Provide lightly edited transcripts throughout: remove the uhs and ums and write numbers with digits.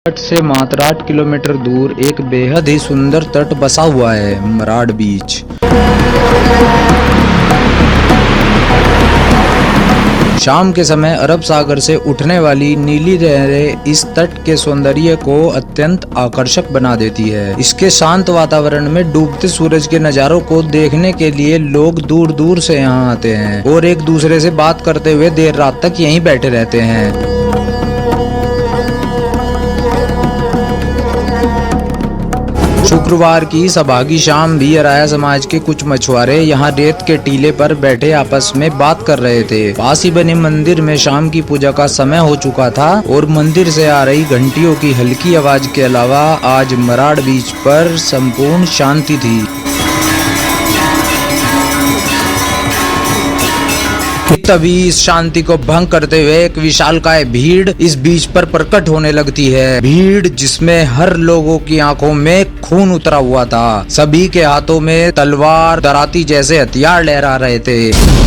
तट से मात्र 8 किलोमीटर दूर एक बेहद ही सुंदर तट बसा हुआ है, मराड़ बीच। शाम के समय अरब सागर से उठने वाली नीली लहरें इस तट के सौंदर्य को अत्यंत आकर्षक बना देती है। इसके शांत वातावरण में डूबते सूरज के नज़ारों को देखने के लिए लोग दूर दूर से यहाँ आते हैं और एक दूसरे से बात करते हुए देर रात तक यहीं बैठे रहते हैं। शुक्रवार की सभागी शाम भी अराया समाज के कुछ मछुआरे यहाँ रेत के टीले पर बैठे आपस में बात कर रहे थे। पास ही बने मंदिर में शाम की पूजा का समय हो चुका था और मंदिर से आ रही घंटियों की हल्की आवाज के अलावा आज मराड़ बीच पर संपूर्ण शांति थी। तभी इस शांति को भंग करते हुए एक विशालकाय भीड़ इस बीच पर प्रकट होने लगती है। भीड़ जिसमें हर लोगों की आंखों में खून उतरा हुआ था। सभी के हाथों में तलवार, दराती जैसे हथियार लहरा रहे थे।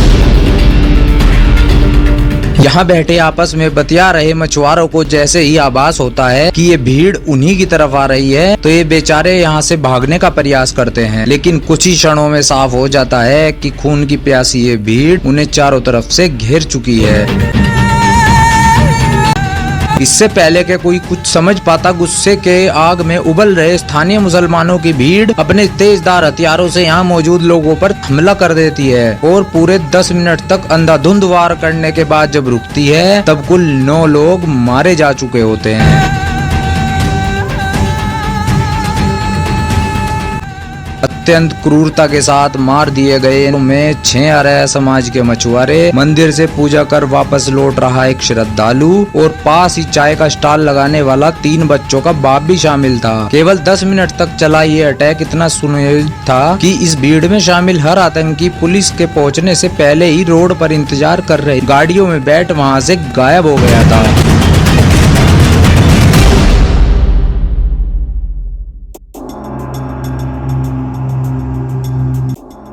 यहाँ बैठे आपस में बतिया रहे मछुआरों को जैसे ही आभास होता है कि ये भीड़ उन्हीं की तरफ आ रही है तो ये बेचारे यहाँ से भागने का प्रयास करते हैं, लेकिन कुछ ही क्षणों में साफ हो जाता है कि खून की प्यासी ये भीड़ उन्हें चारों तरफ से घेर चुकी है। इससे पहले कि कोई कुछ समझ पाता, गुस्से के आग में उबल रहे स्थानीय मुसलमानों की भीड़ अपने तेजधार हथियारों से यहाँ मौजूद लोगों पर हमला कर देती है और पूरे 10 मिनट तक अंधाधुंध वार करने के बाद जब रुकती है तब कुल 9 लोग मारे जा चुके होते हैं। अत्यंत क्रूरता के साथ मार दिए गए में 6 अराया समाज के मछुआरे, मंदिर से पूजा कर वापस लौट रहा एक श्रद्धालु और पास ही चाय का स्टॉल लगाने वाला 3 बच्चों का बाप भी शामिल था। केवल 10 मिनट तक चला ये अटैक इतना सुनियोजित था कि इस भीड़ में शामिल हर आतंकी पुलिस के पहुंचने से पहले ही रोड पर इंतजार कर रहे गाड़ियों में बैठ वहां से गायब हो गया था।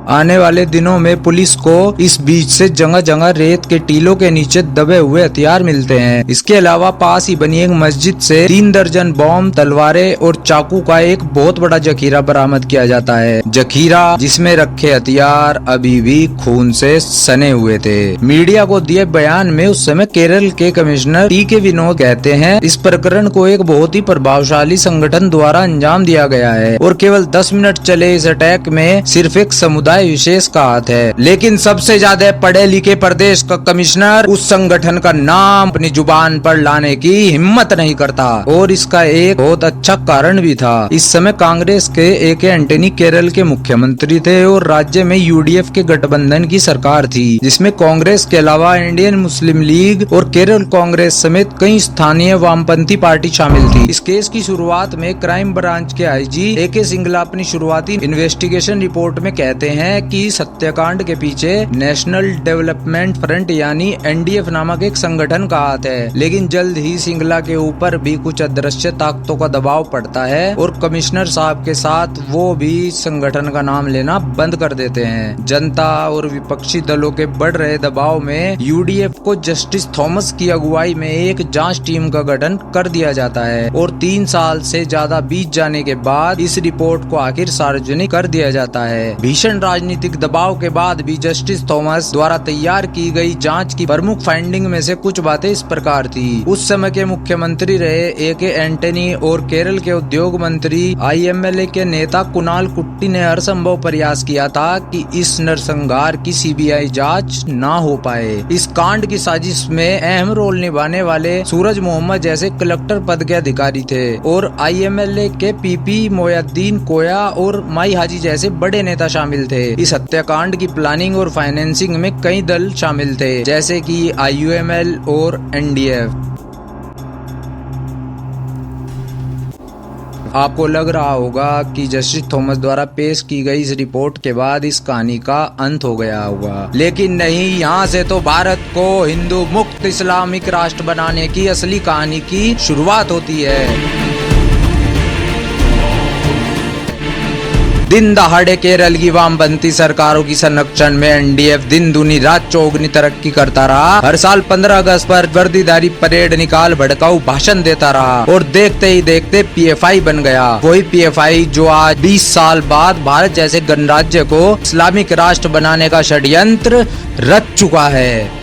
आने वाले दिनों में पुलिस को इस बीच से जगह जगह रेत के टीलों के नीचे दबे हुए हथियार मिलते हैं। इसके अलावा पास ही बनी एक मस्जिद से 3 दर्जन बॉम्ब, तलवारें और चाकू का एक बहुत बड़ा जखीरा बरामद किया जाता है। जखीरा जिसमें रखे हथियार अभी भी खून से सने हुए थे। मीडिया को दिए बयान में उस समय केरल के कमिश्नर टी के विनोद कहते हैं, इस प्रकरण को एक बहुत ही प्रभावशाली संगठन द्वारा अंजाम दिया गया है और केवल 10 मिनट चले इस अटैक में सिर्फ एक समुदाय विशेष का हाथ है, लेकिन सबसे ज्यादा पढ़े लिखे प्रदेश का कमिश्नर उस संगठन का नाम अपनी जुबान पर लाने की हिम्मत नहीं करता और इसका एक बहुत अच्छा कारण भी था। इस समय कांग्रेस के ए.के. एंटनी केरल के मुख्यमंत्री थे और राज्य में यूडीएफ के गठबंधन की सरकार थी, जिसमें कांग्रेस के अलावा इंडियन मुस्लिम लीग और केरल कांग्रेस समेत कई स्थानीय वामपंथी पार्टी शामिल थी। इस केस की शुरुआत में क्राइम ब्रांच के आईजी ए.के. सिंगला अपनी शुरुआती इन्वेस्टिगेशन रिपोर्ट में कहते हैं कि इस हत्याकांड के पीछे नेशनल डेवलपमेंट फ्रंट यानी एनडीएफ नामक एक संगठन का हाथ है, लेकिन जल्द ही सिंगला के ऊपर भी कुछ अदृश्य ताकतों का दबाव पड़ता है और कमिश्नर साहब के साथ वो भी संगठन का नाम लेना बंद कर देते हैं। जनता और विपक्षी दलों के बढ़ रहे दबाव में यूडीएफ को जस्टिस थॉमस की अगुवाई में एक जांच टीम का गठन कर दिया जाता है और 3 साल से ज्यादा बीत जाने के बाद इस रिपोर्ट को आखिर सार्वजनिक कर दिया जाता है। भीषण राजनीतिक दबाव के बाद भी जस्टिस थॉमस द्वारा तैयार की गई जांच की प्रमुख फाइंडिंग में से कुछ बातें इस प्रकार थी। उस समय के मुख्यमंत्री रहे ए.के. एंटनी और केरल के उद्योग मंत्री आईएमएलए के नेता कुणाल कुट्टी ने हर संभव प्रयास किया था कि इस नरसंहार की सीबीआई जांच ना हो पाए। इस कांड की साजिश में अहम रोल निभाने वाले सूरज मोहम्मद जैसे कलेक्टर पद के अधिकारी थे और आईएमएलए के पीपी मोयाद्दीन कोया और माई हाजी जैसे बड़े नेता शामिल थे। इस हत्याकांड की प्लानिंग और फाइनेंसिंग में कई दल शामिल थे, जैसे कि आईयूएमएल और एनडीएफ। आपको लग रहा होगा कि जस्टिस थॉमस द्वारा पेश की गई इस रिपोर्ट के बाद इस कहानी का अंत हो गया होगा, लेकिन नहीं। यहाँ से तो भारत को हिंदू मुक्त इस्लामिक राष्ट्र बनाने की असली कहानी की शुरुआत होती है। दिन दहाड़े केरल की वामपंथी सरकारों की संरक्षण में एनडीएफ दिन दुनी रात चौगुनी तरक्की करता रहा। हर साल 15 अगस्त पर वर्दीधारी परेड निकाल भड़काऊ भाषण देता रहा और देखते ही देखते पीएफआई बन गया। वही पीएफआई जो आज 20 साल बाद भारत जैसे गणराज्य को इस्लामिक राष्ट्र बनाने का षड्यंत्र रच चुका है।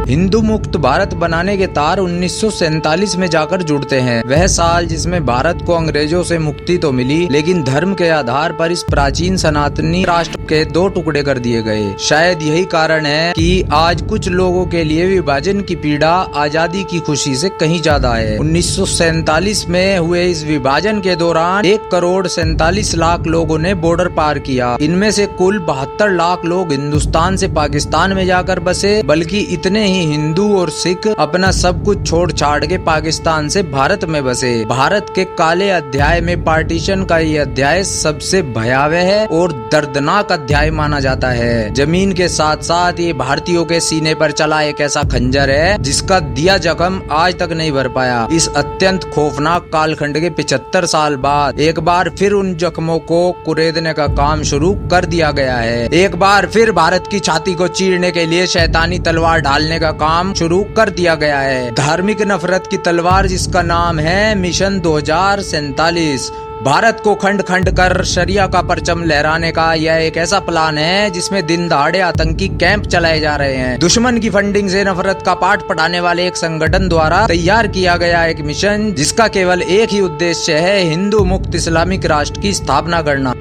हिंदू मुक्त भारत बनाने के तार 1947 में जाकर जुड़ते हैं। वह साल जिसमें भारत को अंग्रेजों से मुक्ति तो मिली, लेकिन धर्म के आधार पर इस प्राचीन सनातनी राष्ट्र के 2 टुकड़े कर दिए गए। शायद यही कारण है कि आज कुछ लोगों के लिए विभाजन की पीड़ा आजादी की खुशी से कहीं ज्यादा है। 1947 में हुए इस विभाजन के दौरान 1,47,00,000 लोगों ने बॉर्डर पार किया। इनमें से कुल 72 लाख लोग हिंदुस्तान से पाकिस्तान में जाकर बसे, बल्कि इतने ही हिंदू और सिख अपना सब कुछ छोड़ छाड़ के पाकिस्तान से भारत में बसे। भारत के काले अध्याय में पार्टीशन का ये अध्याय सबसे भयावह और दर्दनाक अध्याय माना जाता है। जमीन के साथ साथ ये भारतीयों के सीने पर चला एक ऐसा खंजर है जिसका दिया जख्म आज तक नहीं भर पाया। इस अत्यंत खौफनाक कालखंड के 75 साल बाद एक बार फिर उन जख्मों को कुरेदने का काम शुरू कर दिया गया है। एक बार फिर भारत की छाती को चीरने के लिए शैतानी तलवार ढालने का काम शुरू कर दिया गया है। धार्मिक नफरत की तलवार जिसका नाम है मिशन 2047। भारत को खंड खंड कर शरिया का परचम लहराने का यह एक ऐसा प्लान है जिसमें दिन दहाड़े आतंकी कैंप चलाए जा रहे हैं। दुश्मन की फंडिंग से नफरत का पाठ पढ़ाने वाले एक संगठन द्वारा तैयार किया गया एक मिशन जिसका केवल एक ही उद्देश्य है, हिंदू मुक्त इस्लामिक राष्ट्र की स्थापना करना।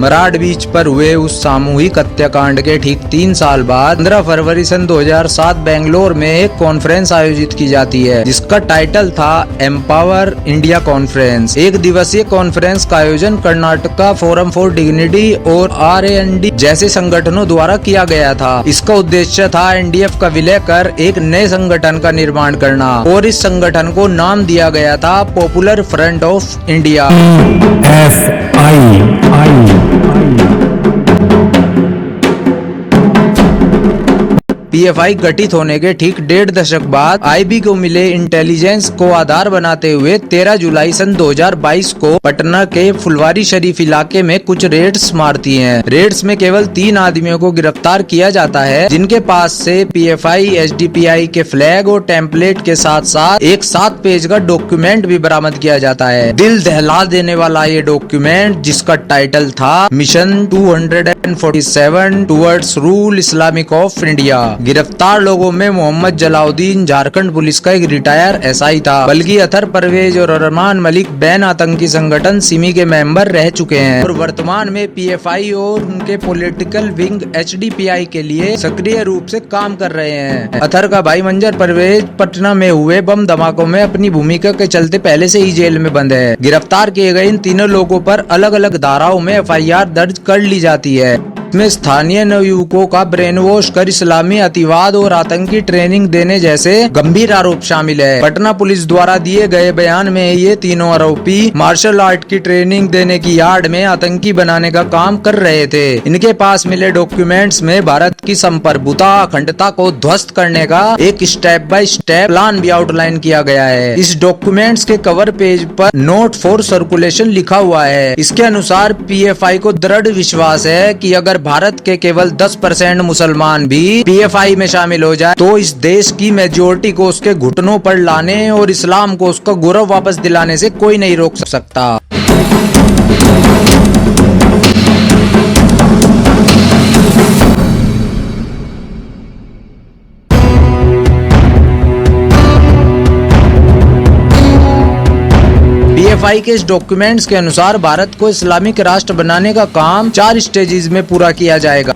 मराड़ बीच पर हुए उस सामूहिक हत्याकांड के ठीक 3 साल बाद 15 फरवरी सन 2007 बेंगलोर में एक कॉन्फ्रेंस आयोजित की जाती है जिसका टाइटल था एम्पावर इंडिया कॉन्फ्रेंस। 1 दिवसीय कॉन्फ्रेंस का आयोजन कर्नाटका फोरम फॉर डिग्निटी और RAND जैसे संगठनों द्वारा किया गया था। इसका उद्देश्य था एनडीएफ का विलय कर एक नए संगठन का निर्माण करना और इस संगठन को नाम दिया गया था popular front of India. PFI गठित होने के ठीक 1.5 दशक बाद आईबी को मिले इंटेलिजेंस को आधार बनाते हुए 13 जुलाई सन 2022 को पटना के फुलवारी शरीफ इलाके में कुछ रेड्स मारती हैं। रेड्स में केवल 3 आदमियों को गिरफ्तार किया जाता है जिनके पास से पीएफआई एसडीपीआई के फ्लैग और टेम्पलेट के साथ साथ एक 7 पेज का डॉक्यूमेंट भी बरामद किया जाता है। दिल दहला देने वाला ये डॉक्यूमेंट जिसका टाइटल था mission 247 towards rule Islamic of India. गिरफ्तार लोगों में मोहम्मद जलाउद्दीन झारखंड पुलिस का एक रिटायर एसआई था, बल्कि अतर परवेज और रहमान मलिक बैन आतंकी संगठन सिमी के मेंबर रह चुके हैं और वर्तमान में पीएफआई और उनके पॉलिटिकल विंग एचडीपीआई के लिए सक्रिय रूप से काम कर रहे हैं। अतर का भाई मंजर परवेज पटना में हुए बम धमाकों में अपनी भूमिका के चलते पहले से ही जेल में बंद है। गिरफ्तार किए गए इन तीनों लोगों पर अलग अलग धाराओं में एफआईआर दर्ज कर ली जाती है। में स्थानीय नवयुवकों का ब्रेन वॉश कर इस्लामी अतिवाद और आतंकी ट्रेनिंग देने जैसे गंभीर आरोप शामिल है। पटना पुलिस द्वारा दिए गए बयान में ये तीनों आरोपी मार्शल आर्ट की ट्रेनिंग देने की आड़ में आतंकी बनाने का काम कर रहे थे। इनके पास मिले डॉक्यूमेंट्स में भारत की संप्रभुता अखंडता को ध्वस्त करने का एक स्टेप बाय स्टेप प्लान भी आउटलाइन किया गया है। इस डॉक्यूमेंट्स के कवर पेज पर नोट फॉर सर्कुलेशन लिखा हुआ है। इसके अनुसार पीएफआई को दृढ़ विश्वास है कि अगर भारत के केवल 10% मुसलमान भी पीएफआई में शामिल हो जाए तो इस देश की मेजोरिटी को उसके घुटनों पर लाने और इस्लाम को उसका गौरव वापस दिलाने से कोई नहीं रोक सकता। पीएफआई के इस डॉक्यूमेंट्स के अनुसार भारत को इस्लामिक राष्ट्र बनाने का काम 4 स्टेजेस में पूरा किया जाएगा।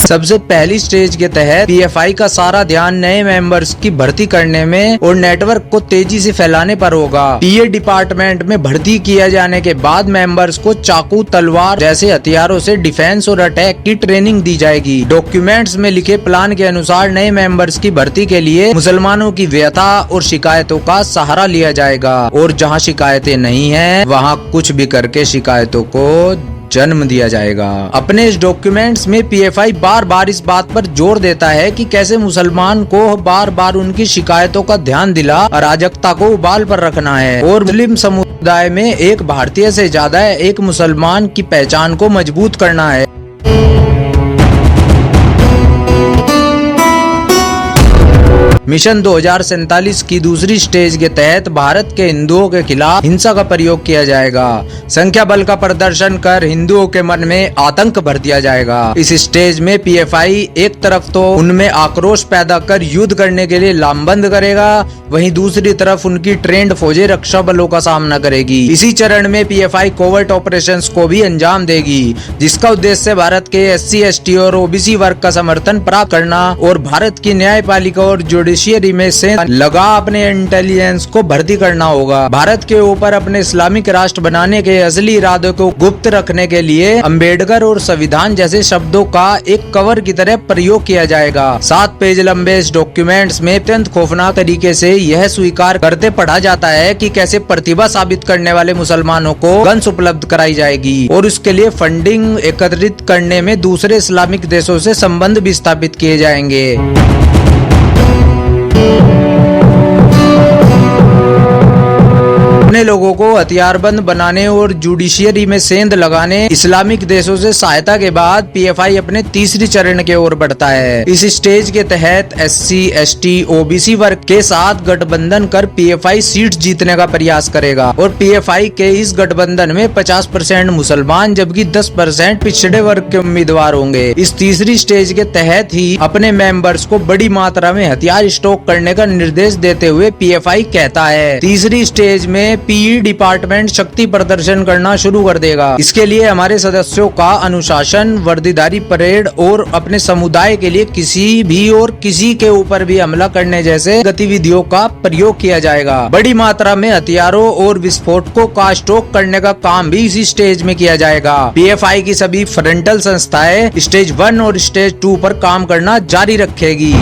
सबसे पहली स्टेज के तहत पीएफआई का सारा ध्यान नए मेंबर्स की भर्ती करने में और नेटवर्क को तेजी से फैलाने पर होगा। टीए डिपार्टमेंट में भर्ती किया जाने के बाद मेंबर्स को चाकू, तलवार जैसे हथियारों से डिफेंस और अटैक की ट्रेनिंग दी जाएगी। डॉक्यूमेंट्स में लिखे प्लान के अनुसार नए मेंबर्स की भर्ती के लिए मुसलमानों की व्यथा और शिकायतों का सहारा लिया जाएगा और जहां शिकायतें नहीं है वहां कुछ भी करके शिकायतों को जन्म दिया जाएगा। अपने इस डॉक्यूमेंट्स में पीएफआई बार बार इस बात पर जोर देता है कि कैसे मुसलमान को बार बार उनकी शिकायतों का ध्यान दिला अराजकता को उबाल पर रखना है और मुस्लिम समुदाय में एक भारतीय से ज्यादा एक मुसलमान की पहचान को मजबूत करना है। मिशन 2047 की दूसरी स्टेज के तहत भारत के हिंदुओं के खिलाफ हिंसा का प्रयोग किया जाएगा। संख्या बल का प्रदर्शन कर हिंदुओं के मन में आतंक भर दिया जाएगा। इस स्टेज में पीएफआई एक तरफ तो उनमें आक्रोश पैदा कर युद्ध करने के लिए लामबंद करेगा, वहीं दूसरी तरफ उनकी ट्रेंड फौजें रक्षा बलों का सामना करेगी। इसी चरण में पीएफआई कोवर्ट ऑपरेशंस को भी अंजाम देगी, जिसका उद्देश्य भारत के SC, ST और OBC वर्ग का समर्थन प्राप्त करना और भारत की न्यायपालिका और जुडिशियरी में से लगा अपने इंटेलिजेंस को भर्ती करना होगा। भारत के ऊपर अपने इस्लामिक राष्ट्र बनाने के असली इरादे को गुप्त रखने के लिए अंबेडकर और संविधान जैसे शब्दों का एक कवर की तरह प्रयोग किया जाएगा। 7 पेज लंबे इस डॉक्यूमेंट्स में अत्यंत खौफनाक तरीके से यह स्वीकार करते पढ़ा जाता है कि कैसे प्रतिभा साबित करने वाले मुसलमानों को गन्स उपलब्ध कराई जाएगी और उसके लिए फंडिंग एकत्रित करने में दूसरे इस्लामिक देशों से संबंध भी स्थापित किए जाएंगे। अपने लोगों को हथियारबंद बनाने और जुडिशियरी में सेंध लगाने इस्लामिक देशों से सहायता के बाद पीएफआई अपने तीसरी चरण की ओर बढ़ता है। इस स्टेज के तहत SC, ST, OBC वर्ग के साथ गठबंधन कर पीएफआई सीट जीतने का प्रयास करेगा और पीएफआई के इस गठबंधन में 50% मुसलमान जबकि 10% पिछड़े वर्ग के उम्मीदवार होंगे। इस तीसरी स्टेज के तहत ही अपने मेंबर्स को बड़ी मात्रा में हथियार स्टॉक करने का निर्देश देते हुए पीएफआई कहता है तीसरी स्टेज में पीई डिपार्टमेंट शक्ति प्रदर्शन करना शुरू कर देगा। इसके लिए हमारे सदस्यों का अनुशासन, वर्दीधारी परेड और अपने समुदाय के लिए किसी के ऊपर भी हमला करने जैसे गतिविधियों का प्रयोग किया जाएगा। बड़ी मात्रा में हथियारों और विस्फोटकों का स्टॉक करने का काम भी इसी स्टेज में किया जाएगा। पीएफआई की सभी फ्रंटल संस्थाएं स्टेज 1 और स्टेज 2 पर काम करना जारी रखेगी।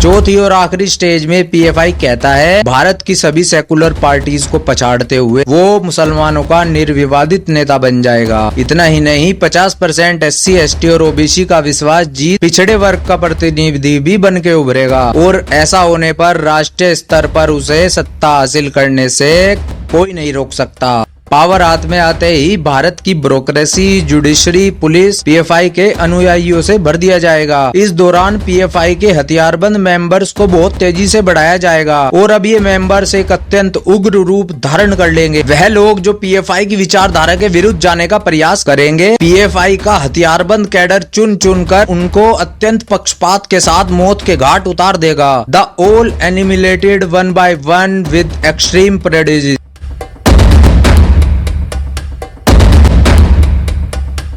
चौथी और आखिरी स्टेज में पीएफआई कहता है भारत की सभी सेकुलर पार्टीज को पछाड़ते हुए वो मुसलमानों का निर्विवादित नेता बन जाएगा। इतना ही नहीं 50% SC, ST और OBC का विश्वास जीत पिछड़े वर्ग का प्रतिनिधि भी बन के उभरेगा और ऐसा होने पर राष्ट्रीय स्तर पर उसे सत्ता हासिल करने से कोई नहीं रोक सकता। पावर हाथ में आते ही भारत की ब्यूरोक्रेसी, जुडिशरी, पुलिस पीएफआई के अनुयायियों से भर दिया जाएगा। इस दौरान पीएफआई के हथियारबंद मेंबर्स को बहुत तेजी से बढ़ाया जाएगा और अब ये मेंबर्स एक अत्यंत उग्र रूप धारण कर लेंगे। वह लोग जो पीएफआई की विचारधारा के विरुद्ध जाने का प्रयास करेंगे, पीएफआई का हथियारबंद कैडर चुन चुन कर उनको अत्यंत पक्षपात के साथ मौत के घाट उतार देगा। The all annihilated one by one with extreme prejudice.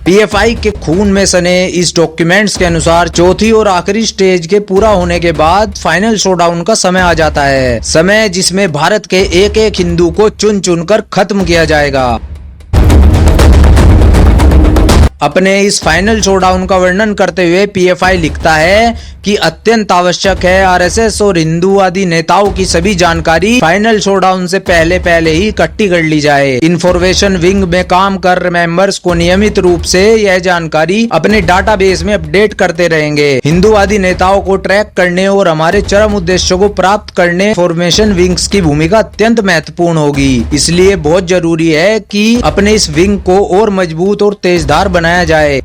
PFI के खून में सने इस डॉक्यूमेंट्स के अनुसार चौथी और आखिरी स्टेज के पूरा होने के बाद फाइनल शोडाउन का समय आ जाता है, समय जिसमें भारत के एक एक हिंदू को चुन चुन कर खत्म किया जाएगा। अपने इस फाइनल शोडाउन का वर्णन करते हुए पीएफआई लिखता है कि अत्यंत आवश्यक है आरएसएस और हिंदूवादी नेताओं की सभी जानकारी फाइनल शोडाउन से पहले ही इकट्ठी कर ली जाए। इंफॉर्मेशन विंग में काम कर मेंबर्स को नियमित रूप से यह जानकारी अपने डाटाबेस में अपडेट करते रहेंगे। हिंदूवादी नेताओं को ट्रैक करने और हमारे चरम उद्देश्यों को प्राप्त करने इंफॉर्मेशन विंग्स की भूमिका अत्यंत महत्वपूर्ण होगी। इसलिए बहुत जरूरी है कि अपने इस विंग को और मजबूत और तेजधार बनाया जाए।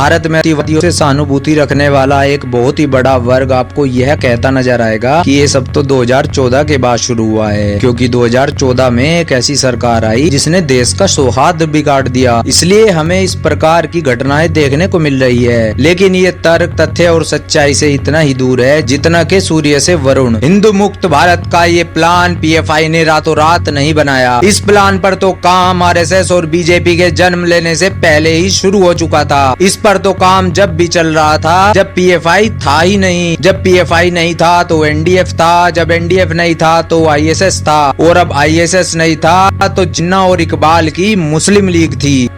भारत में अतिवादियों से सहानुभूति रखने वाला एक बहुत ही बड़ा वर्ग आपको यह कहता नजर आएगा कि ये सब तो 2014 के बाद शुरू हुआ है, क्योंकि 2014 में एक ऐसी सरकार आई जिसने देश का सौहार्द बिगाड़ दिया, इसलिए हमें इस प्रकार की घटनाएं देखने को मिल रही है। लेकिन ये तर्क, तथ्य और सच्चाई से इतना ही दूर है जितना के सूर्य से वरुण। हिंदू मुक्त भारत का ये प्लान पीएफआई ने रातों रात नहीं बनाया। इस प्लान पर तो काम आरएसएस और बीजेपी के जन्म लेने से पहले ही शुरू हो चुका था। इस पर तो काम जब भी चल रहा था जब पीएफआई था ही नहीं। जब पीएफआई नहीं था तो एनडीएफ था, जब एनडीएफ नहीं था तो आईएसएस था, और अब आईएसएस नहीं था तो जिन्ना और इकबाल की मुस्लिम लीग थी।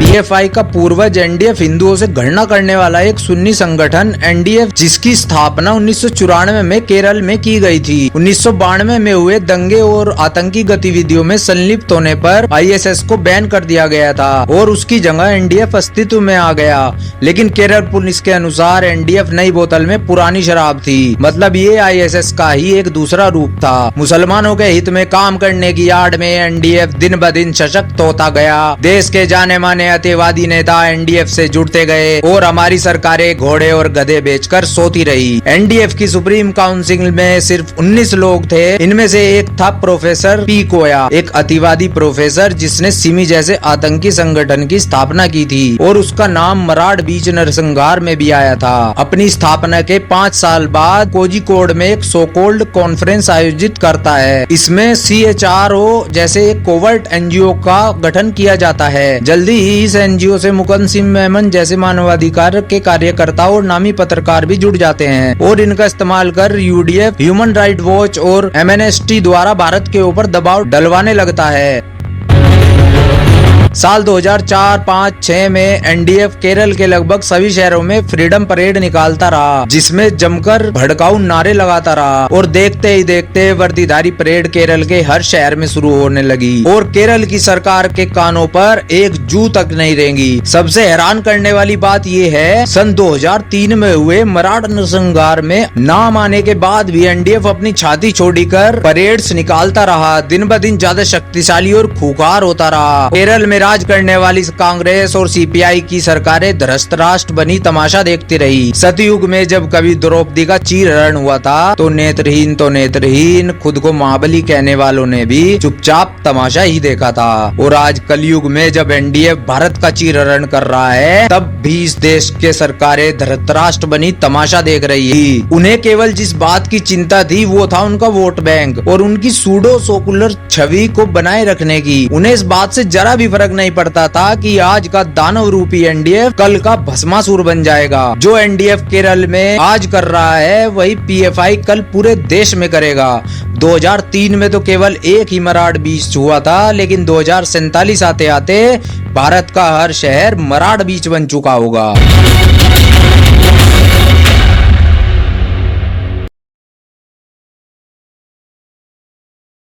पीएफआई का पूर्वज एनडीएफ हिंदुओं से घृणा करने वाला एक सुन्नी संगठन एनडीएफ, जिसकी स्थापना 1994 में केरल में की गई थी। 1992 में हुए दंगे और आतंकी गतिविधियों में संलिप्त होने पर आईएसएस को बैन कर दिया गया था और उसकी जगह एनडीएफ अस्तित्व में आ गया। लेकिन केरल पुलिस के अनुसार एनडीएफ नई बोतल में पुरानी शराब थी, मतलब ये आईएसएस का ही एक दूसरा रूप था। मुसलमानों के हित में काम करने की आड़ में एनडीएफ दिन ब दिन सशक्त होता गया। देश के जाने माने अतिवादी नेता एनडीएफ से जुड़ते गए और हमारी सरकारें घोड़े और गधे बेचकर सोती रही। एनडीएफ की सुप्रीम काउंसिल में सिर्फ 19 लोग थे। इनमें से एक था प्रोफेसर पी कोया, एक अतिवादी प्रोफेसर जिसने सिमी जैसे आतंकी संगठन की स्थापना की थी और उसका नाम मराड़ बीच नरसंहार में भी आया था। अपनी स्थापना के 5 साल बाद कोझिकोड में एक सो कॉल्ड कॉन्फ्रेंस आयोजित करता है। इसमें सीएचआरओ जैसे एक कोवर्ट एनजीओ का गठन किया जाता है। जल्दी ही इस एनजीओ से मुकन्सिम मेमन जैसे मानवाधिकार के कार्यकर्ता और नामी पत्रकार भी जुड़ जाते हैं और इनका इस्तेमाल कर यूडीएफ, ह्यूमन राइट वॉच और एमनेस्टी द्वारा भारत के ऊपर दबाव डलवाने लगता है। साल 2004-5-6 में एनडीएफ केरल के लगभग सभी शहरों में फ्रीडम परेड निकालता रहा, जिसमें जमकर भड़काऊ नारे लगाता रहा और देखते ही देखते वर्दीधारी परेड केरल के हर शहर में शुरू होने लगी और केरल की सरकार के कानों पर एक जू तक नहीं रेंगी। सबसे हैरान करने वाली बात यह है, सन 2003 में हुए मराड़ नरसंहार में नाम आने के बाद भी एनडीएफ अपनी छाती छोड़कर परेड्स निकालता रहा, दिन ब दिन ज्यादा शक्तिशाली और खूंखार होता रहा। केरल में राज करने वाली कांग्रेस और सीपीआई की सरकारें धृतराष्ट्र बनी तमाशा देखती रही। सतयुग में जब कभी द्रौपदी का चीरहरण हुआ था तो नेत्रहीन खुद को महाबली कहने वालों ने भी चुपचाप तमाशा ही देखा था। और आज कलयुग में जब एनडीएफ भारत का चीरहरण कर रहा है तब भी इस देश के सरकारें धृतराष्ट्र बनी तमाशा देख रही है। उन्हें केवल जिस बात की चिंता थी वो था उनका वोट बैंक और उनकी सूडो सोकुलर छवि को बनाए रखने की। उन्हें इस बात से जरा भी फर्क नहीं पड़ता था कि आज का दानव रूपी एनडीएफ कल का भस्मासुर बन जाएगा। जो एनडीएफ केरल में आज कर रहा है वही पीएफआई कल पूरे देश में करेगा। 2003 में तो केवल एक ही मराड़ बीच हुआ था, लेकिन 2047 आते आते भारत का हर शहर मराड़ बीच बन चुका होगा।